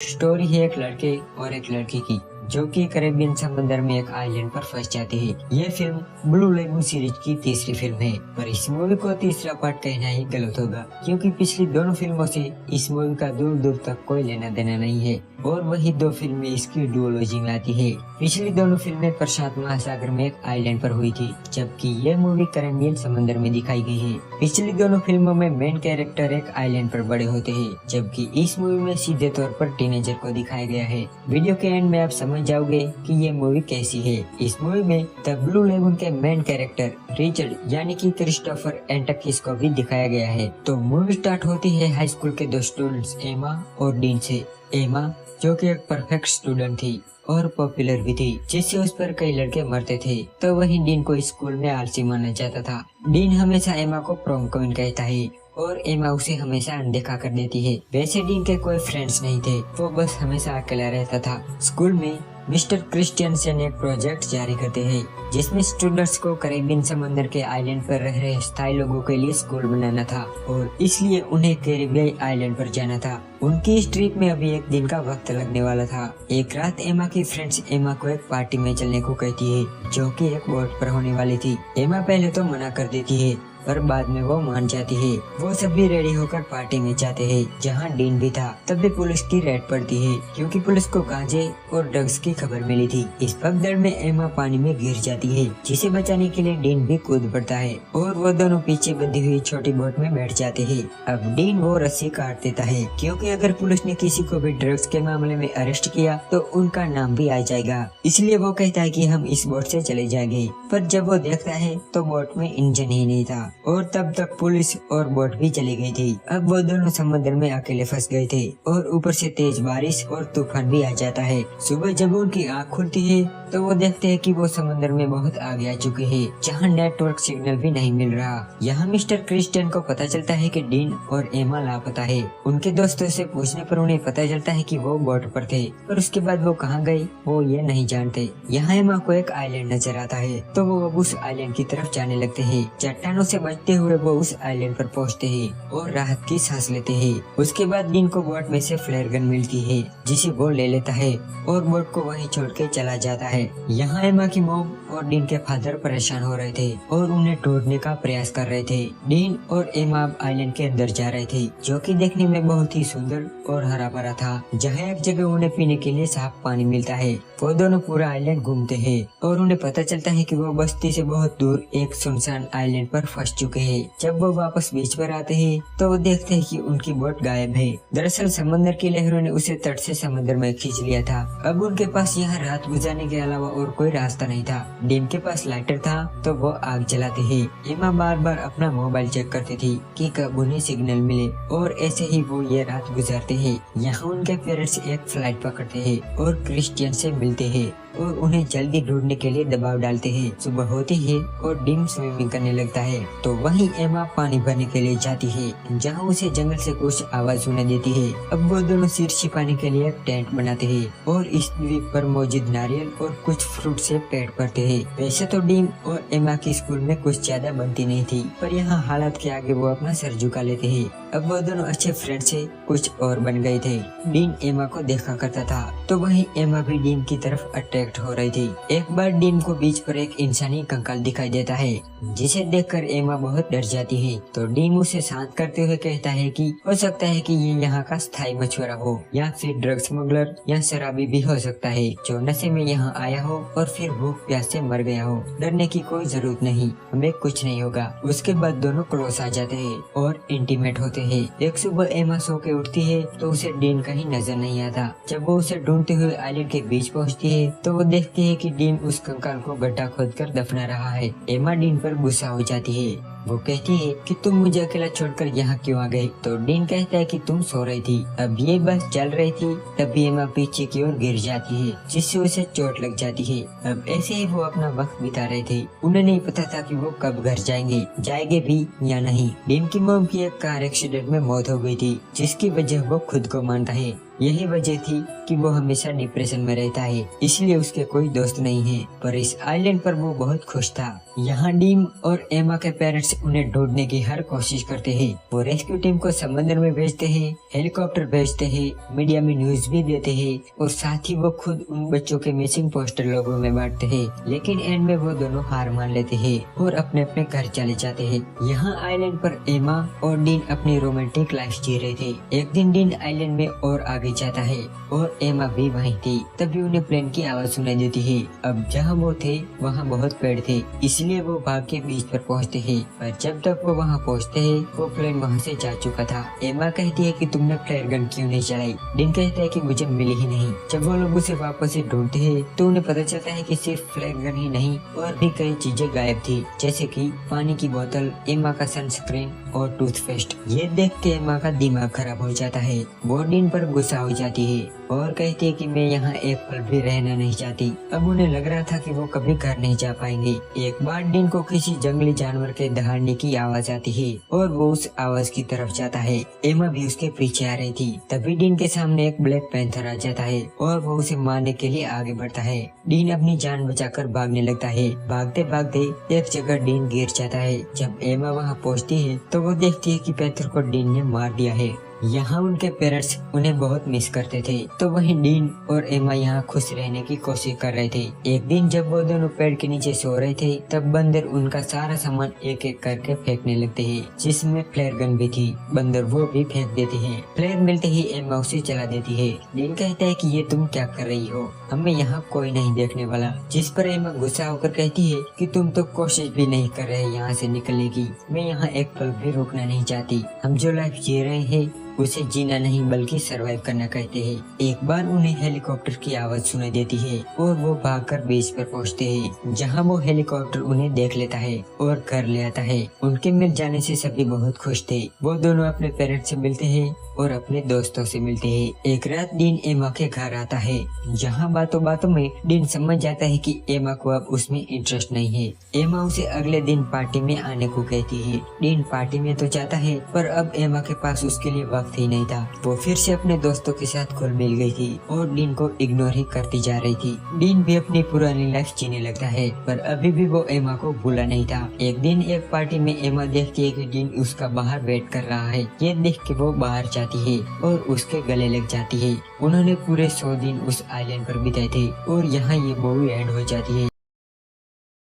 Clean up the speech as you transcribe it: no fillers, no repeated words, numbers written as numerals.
Story है एक लड़के और एक लड़की की जो कि कैरेबियन समंदर में एक आइलैंड पर फंस जाते हैं। यह फिल्म ब्लू लेगून सीरीज की तीसरी फिल्म है, पर इस मूवी को तीसरा पार्ट कहना ही गलत होगा क्योंकि पिछली दोनों फिल्मों से इस मूवी का दूर दूर तक कोई लेना देना नहीं है और वही दो फिल्में इसकी डुओलॉजी में आती है। पिछली दोनों फिल्में प्रशांत महासागर में एक आइलैंड पर हुई थी, जबकि यह मूवी कैरेबियन समंदर में दिखाई गई है। पिछली दोनों फिल्मों में मेन कैरेक्टर एक आइलैंड पर बड़े होते हैं, जबकि इस मूवी में सीधे तौर पर टीनेजर को दिखाया गया है। वीडियो के एंड में आप समझ जाओगे कि ये मूवी कैसी है। इस मूवी में द ब्लू लेगून के मेन कैरेक्टर रिचर्ड यानी कि क्रिस्टोफर एंटकिस को भी दिखाया गया है। तो मूवी स्टार्ट होती है हाई स्कूल के दो स्टूडेंट्स एमा और डीन से। एमा जो कि एक परफेक्ट स्टूडेंट थी और पॉपुलर भी थी, जिससे उस पर कई लड़के मरते थे, तो वही डीन को स्कूल में आलसी माना जाता था। डीन हमेशा एमा को प्रॉम क्वीन कहता है और एमा उसे हमेशा अनदेखा कर देती है। वैसे डीन के कोई फ्रेंड्स नहीं थे, वो बस हमेशा अकेला रहता था। स्कूल में मिस्टर क्रिस्टियनसन एक प्रोजेक्ट जारी करते हैं जिसमें स्टूडेंट्स को कैरेबियन समंदर के आइलैंड पर रह रहे स्थायी लोगों के लिए स्कूल बनाना था और इसलिए उन्हें कैरेबियन आइलैंड पर जाना था। उनकी इस ट्रिप में अभी एक दिन का वक्त लगने वाला था। एक रात एमा की फ्रेंड्स एमा को एक पार्टी में चलने को कहती है जो कि एक बोट पर होने वाली थी। एमा पहले तो मना कर देती है पर बाद में वो मान जाती है। वो सभी रेडी होकर पार्टी में जाते हैं जहाँ डीन भी था। तब भी पुलिस की रेड पड़ती है क्योंकि पुलिस को गांजे और ड्रग्स की खबर मिली थी। इस भगदड़ में एमा पानी में गिर जाती है, जिसे बचाने के लिए डीन भी कूद पड़ता है और वो दोनों पीछे बंधी हुई छोटी बोट में बैठ जाते हैं। अब डीन वो रस्सी काट देता है क्योंकि अगर पुलिस ने किसी को भी ड्रग्स के मामले में अरेस्ट किया तो उनका नाम भी आ जाएगा, इसलिए वो कहता है कि हम इस बोट से चले जाएंगे। पर जब वो देखता है तो बोट में इंजन ही नहीं था और तब तक पुलिस और बोट भी चली गई थी। अब वो दोनों समुद्र में अकेले फंस गए थे और ऊपर से तेज बारिश और तूफान भी आ जाता है। सुबह जब उनकी आँख खुलती है तो वो देखते हैं कि वो समुद्र में बहुत आगे आ चुके हैं, जहाँ नेटवर्क सिग्नल भी नहीं मिल रहा। यहाँ मिस्टर क्रिस्टियन को पता चलता है कि डीन और एमा लापता है। उनके दोस्तों से पूछने पर उन्हें पता चलता है कि वो बोट पर थे, पर उसके बाद वो कहाँ गए वो ये नहीं जानते। यहाँ एमा को एक आइलैंड नजर आता है तो वो अब उस आइलैंड की तरफ जाने लगते हैं। चट्टानों से बचते हुए वो उस आइलैंड पर पहुँचते हैं और राहत की सांस लेते हैं। उसके बाद डीन को बोट में से फ्लेयर गन मिलती है जिसे वो ले लेता है और बोट को वहीं छोड़ के चला जाता है। यहाँ एमा की मॉम और डीन के फादर परेशान हो रहे थे और उन्हें ढूंढने का प्रयास कर रहे थे। डीन और एमा आइलैंड के अंदर जा रहे थे जो कि देखने में बहुत ही सुंदर और हरा भरा था, जहाँ एक जगह उन्हें पीने के लिए साफ पानी मिलता है। वो दोनों पूरा आइलैंड घूमते हैं और उन्हें पता चलता है कि वो बस्ती से बहुत दूर एक सुनसान आइलैंड पर फंस चुके हैं। जब वो वापस बीच पर आते हैं तो वो देखते हैं कि उनकी बोट गायब है। दरअसल समंदर की लहरों ने उसे तट से समंदर में खींच लिया था। अब उनके पास यहाँ रात गुजारने के अलावा और कोई रास्ता नहीं था। डीन के पास लाइटर था तो वो आग जलाते हैं। एमा बार बार अपना मोबाइल चेक करती थी कि कब उन्हें सिग्नल मिले और ऐसे ही वो ये रात गुजारते हैं। यहाँ उनके पेरेंट्स एक फ्लाइट पकड़ते हैं और क्रिस्टियन से मिलते हैं और उन्हें जल्दी ढूंढने के लिए दबाव डालते हैं। सुबह होती है और डीन स्विमिंग करने लगता है तो वहीं एमा पानी भरने के लिए जाती है, जहां उसे जंगल से कुछ आवाज सुनाई देती है। अब वो दोनों सिर छिपाने के लिए एक टेंट बनाते हैं और इस द्वीप पर मौजूद नारियल और कुछ फ्रूट से पेट भरते हैं। वैसे तो डीन और एमा की स्कूल में कुछ ज्यादा बनती नहीं थी, पर यहाँ हालात के आगे वो अपना सर झुका लेते हैं। अब वो दोनों अच्छे फ्रेंड से कुछ और बन गए थे। डीन एमा को देखा करता था तो वहीं एमा भी डीन की तरफ अट्रैक्ट हो रही थी। एक बार डीन को बीच पर एक इंसानी कंकाल दिखाई देता है, जिसे देखकर एमा बहुत डर जाती है। तो डीन उसे शांत करते हुए कहता है कि हो सकता है कि ये यहाँ का स्थायी मछुआरा हो या फिर ड्रग स्मगलर या शराबी भी हो सकता है जो नशे में यहाँ आया हो और फिर भूख प्यास से मर गया हो। डरने की कोई जरूरत नहीं, हमें कुछ नहीं होगा। उसके बाद दोनों क्लोज आ जाते हैं और इंटीमेट होते हैं। एक सुबह एमा सो के उठती है तो उसे डीन कहीं नजर नहीं आता। जब वो उसे ढूंढते हुए आइलैंड के बीच पहुँचती है तो वो देखती है कि डीन उस कंकाल को गड्ढा खोदकर दफना रहा है। एमा डीन पर गुस्सा हो जाती है। वो कहती है कि तुम मुझे अकेला छोड़कर यहाँ क्यों आ गए? तो डीन कहता है कि तुम सो रही थी। अब ये बस चल रही थी तभी एमा पीछे की ओर गिर जाती है जिससे उसे चोट लग जाती है। अब ऐसे ही वो अपना वक्त बिता रहे थे। उन्हें नहीं पता था कि वो कब घर जाएंगे भी या नहीं। डीन की मॉम की एक कार एक्सीडेंट में मौत हो गई थी जिसकी वजह वो खुद को मानता है। यही वजह थी कि वो हमेशा डिप्रेशन में रहता है, इसलिए उसके कोई दोस्त नहीं है। पर इस आइलैंड पर वो बहुत खुश था। यहाँ डीन और एमा के पेरेंट्स उन्हें ढूंढने की हर कोशिश करते हैं। वो रेस्क्यू टीम को समंदर में भेजते हैं, हेलीकॉप्टर भेजते हैं, मीडिया में न्यूज भी देते हैं और साथ ही वो खुद उन बच्चों के मिसिंग पोस्टर लोगों में बांटते हैं। लेकिन एंड में वो दोनों हार मान लेते हैं और अपने अपने घर चले जाते हैं। यहाँ आइलैंड पर एमा और डीन अपनी रोमांटिक लाइफ जी रहे थे। एक दिन डीन आइलैंड में और आगे जाता है और एमा भी वहीं थी। तभी उन्हें प्लेन की आवाज सुनाई देती है। अब जहाँ वो थे वहाँ बहुत पेड़ थे, इसलिए वो भाग के बीच पर पहुँचते हैं। पर जब तक वो वहाँ पहुँचते हैं वो प्लेन वहाँ से जा चुका था। एमा कहती है कि तुमने फ्लेयर गन क्यों नहीं चलाई। डीन कहता है कि मुझे मिली ही नहीं। जब वो लोग उसे वापस से ढूंढते हैं तो उन्हें पता चलता है कि सिर्फ फ्लेयर गन ही नहीं और भी कई चीजें गायब थी, जैसे कि पानी की बोतल, एमा का सनस्क्रीन और टूथपेस्ट। ये देख के एमा का दिमाग खराब हो जाता है। वो डीन पर गुस्सा हो जाती है और कहती है कि मैं यहाँ एक पल भी रहना नहीं चाहती। अब उन्हें लग रहा था कि वो कभी घर नहीं जा पाएंगे। एक बार डीन को किसी जंगली जानवर के दहाड़ने की आवाज आती है और वो उस आवाज की तरफ जाता है। एमा भी उसके पीछे आ रही थी। तभी डीन के सामने एक ब्लैक पैंथर आ जाता है और वो उसे मारने के लिए आगे बढ़ता है। डीन अपनी जान बचाकर भागने लगता है। भागते भागते एक जगह डीन गिर जाता है। जब एमा वहाँ पहुँचती है तो वो देखती है कि पैंथर को डीन ने मार दिया है। यहाँ उनके पेरेंट्स उन्हें बहुत मिस करते थे, तो वहीं डीन और एमा यहाँ खुश रहने की कोशिश कर रहे थे। एक दिन जब वो दोनों पेड़ के नीचे सो रहे थे तब बंदर उनका सारा सामान एक एक करके फेंकने लगते हैं, जिसमें फ्लेयर गन भी थी। बंदर वो भी फेंक देते हैं। फ्लेयर मिलते ही एमा उसे चला देती है। डीन कहता है कि ये तुम क्या कर रही हो, हमें यहाँ कोई नहीं देखने वाला। जिस पर एमा गुस्सा होकर कहती है कि तुम तो कोशिश भी नहीं कर रहे यहाँ से निकलने की। मैं यहाँ एक पल भी रुकना नहीं चाहती। हम जो लाइफ जी रहे हैं उसे जीना नहीं बल्कि सरवाइव करना कहते हैं। एक बार उन्हें हेलीकॉप्टर की आवाज सुनाई देती है और वो भागकर बेस पर पहुंचते हैं, जहां वो हेलीकॉप्टर उन्हें देख लेता है और घर ले आता है। उनके मिल जाने से सभी बहुत खुश थे। वो दोनों अपने पेरेंट्स से मिलते हैं और अपने दोस्तों से मिलते हैं। एक रात डीन एमा के घर आता है, जहाँ बातों बातों में डीन समझ जाता है कि एमा को अब उसमें इंटरेस्ट नहीं है। एमा उसे अगले दिन पार्टी में आने को कहती है। डीन पार्टी में तो जाता है पर अब एमा के पास उसके लिए वक्त ही नहीं था। वो फिर से अपने दोस्तों के साथ घुल मिल गई थी और डीन को इग्नोर ही करती जा रही थी। डीन भी अपनी पुरानी लाइफ जीने लगता है पर अभी भी वो एमा को भूला नहीं था। एक दिन एक पार्टी में एमा देखती है कि डीन उसका बाहर वेट कर रहा है। ये देख के वो बाहर जाती है और उसके गले लग जाती है। उन्होंने पूरे 100 दिन उस आइलैंड पर बिताए थे और यहाँ ये मूवी एंड हो जाती है।